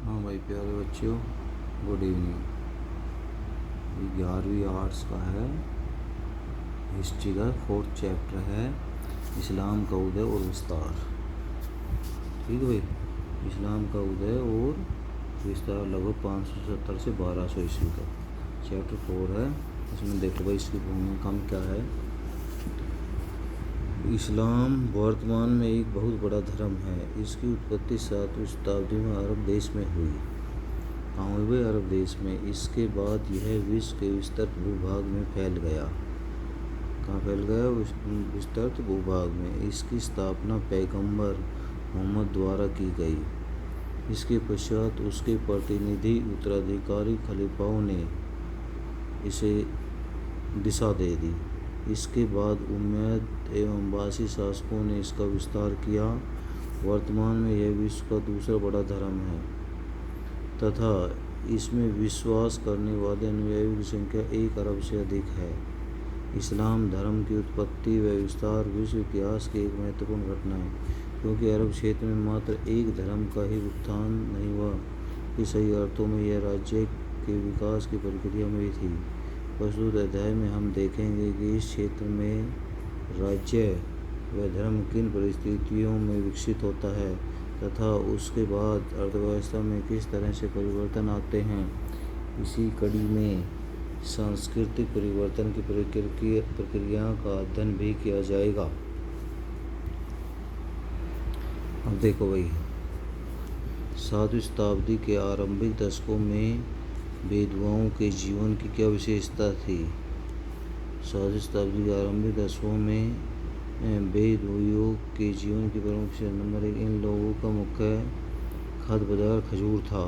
हाँ भाई प्यारे बच्चों, गुड इवनिंग। 11वीं आर्ट्स का है, हिस्ट्री का 4th चैप्टर है, इस्लाम का उदय और विस्तार। ठीक है भाई, इस्लाम का उदय और विस्तार लगभग 570 से 1200 ईस्वी तक। चैप्टर 4 है। इसमें देखो भाई, इसकी भूमिका में क्या है। इस्लाम वर्तमान में एक बहुत बड़ा धर्म है। इसकी उत्पत्ति 7वीं शताब्दी में अरब देश में हुई। कहाँ हुई भाई? अरब देश में। इसके बाद यह विश्व के विस्तृत भूभाग में फैल गया। कहाँ फैल गया? विस्तृत भूभाग में। इसकी स्थापना पैगंबर मोहम्मद द्वारा की गई। इसके पश्चात उसके प्रतिनिधि उत्तराधिकारी खलीफाओं ने इसे दिशा दे दी। इसके बाद उम्मयद एवं अब्बासी शासकों ने इसका विस्तार किया। वर्तमान में यह विश्व का दूसरा बड़ा धर्म है तथा इसमें विश्वास करने वाले अनुयायियों की संख्या 1 अरब से अधिक है। इस्लाम धर्म की उत्पत्ति व विस्तार विश्व इतिहास की एक महत्वपूर्ण घटना है, क्योंकि अरब क्षेत्र में मात्र एक धर्म का ही उत्थान नहीं हुआ कि सही अर्थों में यह राज्य के विकास की प्रक्रिया में ही थी। प्रस्तुत अध्याय में हम देखेंगे कि इस क्षेत्र में राज्य व धर्म किन परिस्थितियों में विकसित होता है तथा उसके बाद अर्थव्यवस्था में किस तरह से परिवर्तन आते हैं। इसी कड़ी में सांस्कृतिक परिवर्तन की प्रक्रिया का अध्ययन भी किया जाएगा। अब देखो भाई, 7वीं शताब्दी के आरंभिक दशकों में बेदुआओं के जीवन की क्या विशेषता थी? 7वीं शताब्दी के आरंभिक दशकों में बेदुओं के जीवन की प्रमुख विशेषता नंबर 1, इन लोगों का मुख्य खाद्य पदार्थ खजूर था।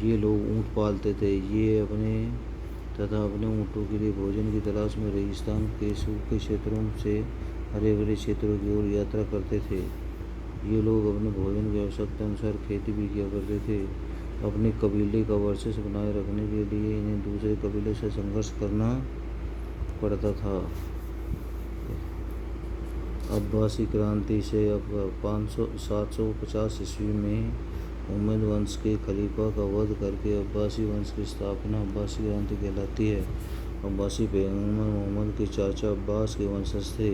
ये लोग ऊँट पालते थे। ये अपने ऊँटों के लिए भोजन की तलाश में रेगिस्तान के सूखे क्षेत्रों से हरे भरे क्षेत्रों की ओर यात्रा करते थे। ये लोग अपने भोजन की आवश्यकता अनुसार खेती भी किया करते थे। अपने कबीले का वर्चस्व बनाए रखने के लिए इन्हें दूसरे कबीले से संघर्ष करना पड़ता था। अब्बासी क्रांति से अब 750 ईस्वी में उमैयद वंश के खलीफा का वध करके अब्बासी वंश की स्थापना अब्बासी क्रांति कहलाती है। अब्बासी पैगंबर मोहम्मद के चाचा अब्बास के वंशज थे।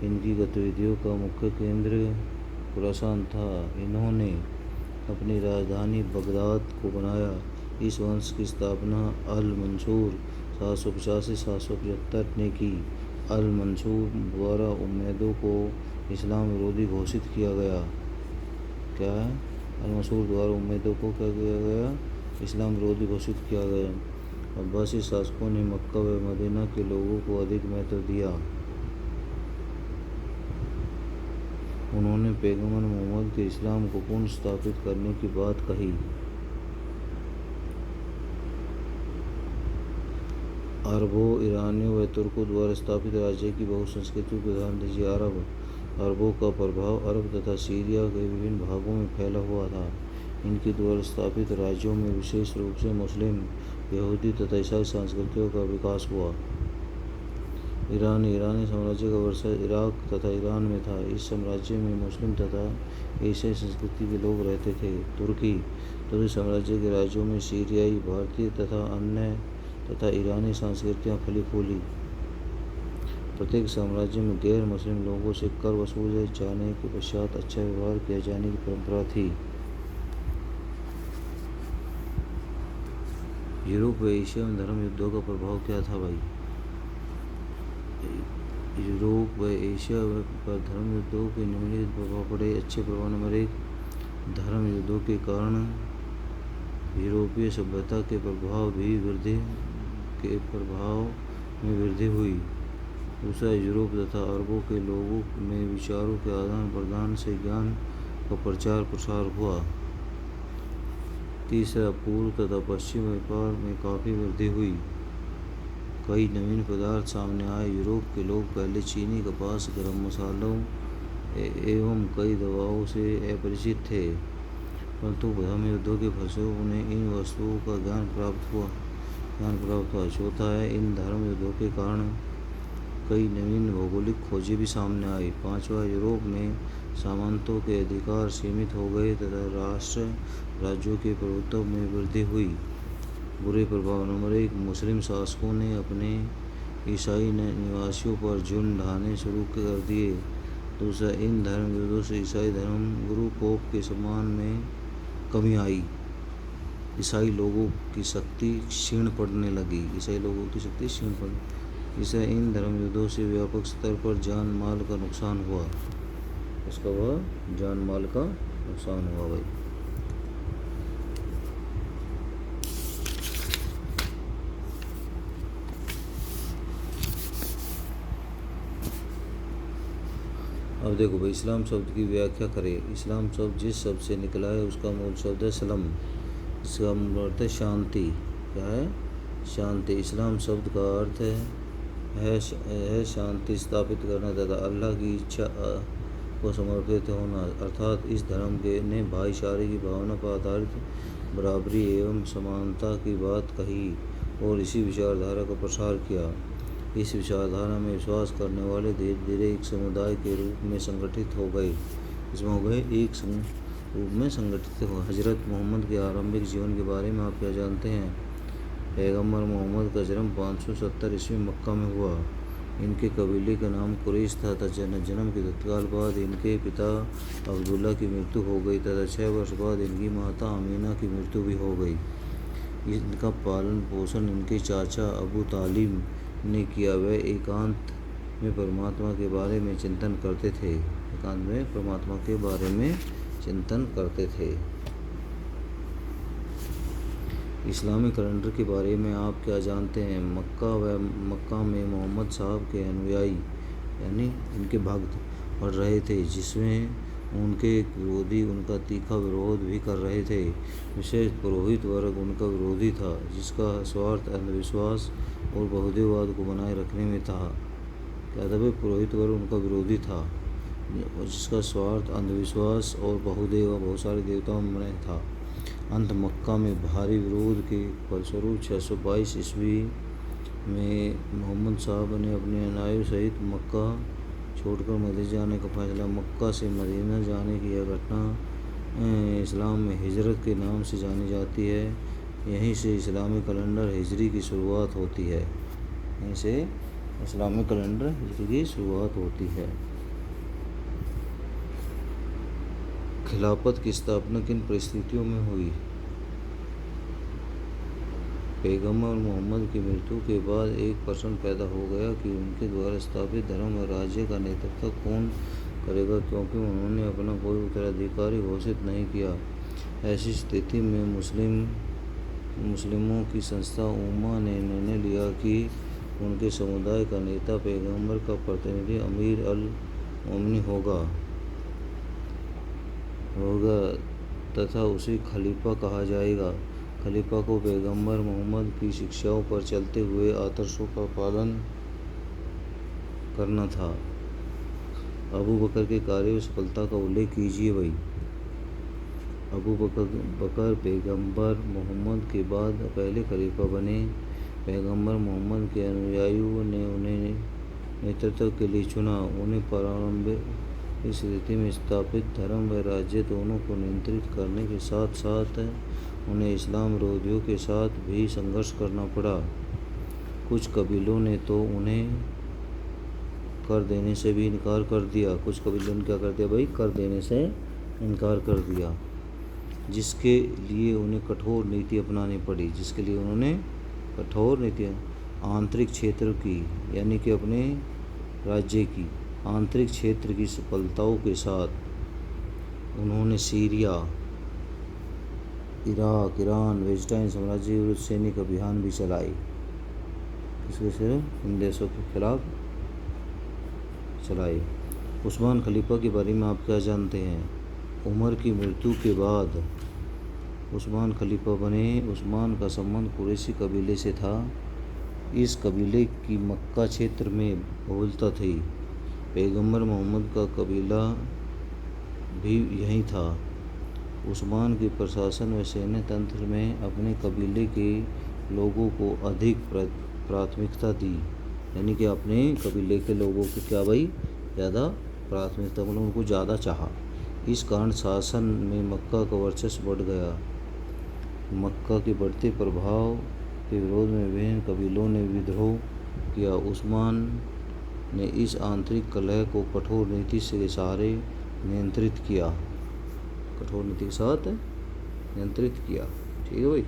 इनकी गतिविधियों का मुख्य केंद्र खुरासान था। इन्होंने अपनी राजधानी बगदाद को बनाया। इस वंश की स्थापना अल-मंसूर 750 से 775 ने की। अल-मंसूर द्वारा उम्मयदों को इस्लाम विरोधी घोषित किया गया। क्या है? अल-मंसूर द्वारा उम्मयदों को क्या किया गया? इस्लाम विरोधी घोषित किया गया। अब्बासी शासकों ने मक्का व मदीना के लोगों को अधिक महत्व दिया। उन्होंने पैगंबर मोहम्मद के इस्लाम को पुनः स्थापित करने की बात कही। अरबों, ईरानियों व तुर्कों द्वारा स्थापित राज्य की बहुसंस्कृति को उदाहरण दीजिए। अरबों का प्रभाव अरब तथा सीरिया के विभिन्न भागों में फैला हुआ था। इनके द्वारा स्थापित राज्यों में विशेष रूप से मुस्लिम, यहूदी तथा ईसाई संस्कृतियों का विकास हुआ। ईरानी साम्राज्य का वर्चस्व इराक तथा ईरान में था। इस साम्राज्य में मुस्लिम तथा ईसाई संस्कृति के लोग रहते थे। तुर्की साम्राज्य के राज्यों में सीरियाई, भारतीय तथा ईरानी संस्कृतियाँ फली फूली। प्रत्येक साम्राज्य में गैर मुस्लिम लोगों से कर वसूले जाने के पश्चात अच्छा व्यवहार किए जाने की परंपरा थी। यूरोप व एशिया में धर्म युद्धों का प्रभाव क्या था भाई? यूरोप व एशिया पर धर्म युद्धों के निम्नलिखित प्रभाव पड़े। अच्छे प्रभाव नंबर 1, धर्म युद्धों के कारण यूरोपीय सभ्यता के प्रभाव में वृद्धि हुई। दूसरा, यूरोप तथा अरबों के लोगों में विचारों के आदान प्रदान से ज्ञान का प्रचार प्रसार हुआ। तीसरा, पूर्व तथा पश्चिम व्यापार में काफ़ी वृद्धि हुई। कई नवीन पदार्थ सामने आए। यूरोप के लोग पहले चीनी, कपास, गरम मसालों एवं कई दवाओं से अपरिचित थे, परंतु धर्म युद्धों के फलस्वरूप उन्हें इन वस्तुओं का ज्ञान प्राप्त हुआ। चौथा है, इन धर्म युद्धों के कारण कई नवीन भौगोलिक खोजें भी सामने आई। पांचवा, यूरोप में सामंतों के अधिकार सीमित हो गए तथा राज्यों के प्रभुत्व में वृद्धि हुई। बुरे प्रभाव। नंबर 1, मुस्लिम शासकों ने अपने ईसाई निवासियों पर जुल्म ढाने शुरू कर दिए। दूसरा, इन धर्म युद्धों से ईसाई धर्म गुरु पोप के सम्मान में कमी आई। ईसाई लोगों की शक्ति क्षीण पड़ने लगी। तीसरा, इन धर्म युद्धों से व्यापक स्तर पर जान माल का नुकसान हुआ। इसका वह जान माल का नुकसान हुआ भाई। अब देखो भाई, इस्लाम शब्द की व्याख्या करें। इस्लाम शब्द जिस शब्द से निकला है उसका मूल शब्द है सलम। इसका मूल अर्थ है शांति। क्या है? शांति। इस्लाम शब्द का अर्थ है शांति स्थापित करना तथा अल्लाह की इच्छा को समर्पित होना। अर्थात इस धर्म के ने भाईचारे की भावना पर आधारित बराबरी एवं समानता की बात कही और इसी विचारधारा का प्रसार किया। इस विचारधारा में विश्वास करने वाले धीरे धीरे एक समुदाय के रूप में संगठित हो गए। हजरत मोहम्मद के आरंभिक जीवन के बारे में आप क्या जानते हैं? पैगंबर मोहम्मद का जन्म 570 ईस्वी मक्का में हुआ। इनके कबीले का नाम कुरैश था तथा जन्म के तत्काल बाद इनके पिता अब्दुल्ला की मृत्यु हो गई तथा 6 वर्ष बाद इनकी माता अमीना की मृत्यु भी हो गई। इनका पालन पोषण इनके चाचा अबू तालिब ने किया। वह एकांत में परमात्मा के बारे में चिंतन करते थे। इस्लामी कैलेंडर के बारे में आप क्या जानते हैं? मक्का में मोहम्मद साहब के अनुयायी यानी इनके भक्त पढ़ रहे थे, जिसमें उनके विरोधी उनका तीखा विरोध भी कर रहे थे। विशेष पुरोहित वर्ग उनका विरोधी था, जिसका स्वार्थ अंधविश्वास और बहुदेववाद को बनाए रखने में था। क्या था भाई? पुरोहित वर्ग उनका विरोधी था, जिसका स्वार्थ अंधविश्वास और बहुत सारे देवताओं में था। अंत मक्का में भारी विरोध के फलस्वरूप 622 ईस्वी में मोहम्मद साहब ने अपने अनुयायियों सहित मक्का छोड़कर मदीना जाने का फैसला। मक्का से मदीना जाने की यह घटना इस्लाम में हिजरत के नाम से जानी जाती है। यहीं से इस्लामी कैलेंडर हिजरी की शुरुआत होती है। खिलाफत की स्थापना किन परिस्थितियों में हुई? पैगंबर मोहम्मद की मृत्यु के बाद एक प्रश्न पैदा हो गया कि उनके द्वारा स्थापित धर्म और राज्य का नेतृत्व कौन करेगा, क्योंकि उन्होंने अपना कोई उत्तराधिकारी घोषित नहीं किया। ऐसी स्थिति में मुस्लिमों की संस्था उम्मा ने निर्णय लिया कि उनके समुदाय का नेता पैगंबर का प्रतिनिधि अमीर अल मोमिनीन होगा तथा उसे खलीफा कहा जाएगा। खलीफा को पैगंबर मोहम्मद की शिक्षाओं पर चलते हुए आदर्शों का पालन करना था। अबू बकर के कार्य सफलता का उल्लेख कीजिए भाई। अबू बकर पैगंबर मोहम्मद के बाद पहले खलीफा बने। पैगंबर मोहम्मद के अनुयायियों ने उन्हें नेतृत्व के लिए चुना। उन्हें प्रारंभिक स्थिति में स्थापित धर्म व राज्य दोनों को नियंत्रित करने के साथ साथ उन्हें इस्लाम विरोधियों के साथ भी संघर्ष करना पड़ा। कुछ कबीलों ने तो उन्हें कर देने से भी इनकार कर दिया। कर देने से इनकार कर दिया, जिसके लिए उन्हें कठोर नीति अपनानी पड़ी। आंतरिक क्षेत्र की यानी कि अपने राज्य की आंतरिक क्षेत्र की सफलताओं के साथ उन्होंने सीरिया, इराक, ईरान, वेस्टाइन साम्राज्य विरुद्ध सैनिक अभियान भी चलाए। इसके सिर्फ इन देशों के खिलाफ चलाए। उस्मान खलीफा के बारे में आप क्या जानते हैं? उमर की मृत्यु के बाद उस्मान खलीफा बने। उस्मान का संबंध कुरैशी कबीले से था। इस कबीले की मक्का क्षेत्र में बहुलता थी। पैगंबर मोहम्मद का कबीला भी यही था। उस्मान के प्रशासन व सैन्य तंत्र में अपने कबीले के लोगों को अधिक प्राथमिकता दी, यानी कि अपने कबीले के लोगों को ज़्यादा प्राथमिकता, मतलब उनको ज़्यादा चाहा। इस कारण शासन में मक्का का वर्चस्व बढ़ गया। मक्का के बढ़ते प्रभाव के विरोध में विभिन्न कबीलों ने विद्रोह किया। उस्मान ने इस आंतरिक कलह को कठोर नीति के सहारे नियंत्रित किया। कठोर नीति के साथ नियंत्रित किया। ठीक है भाई।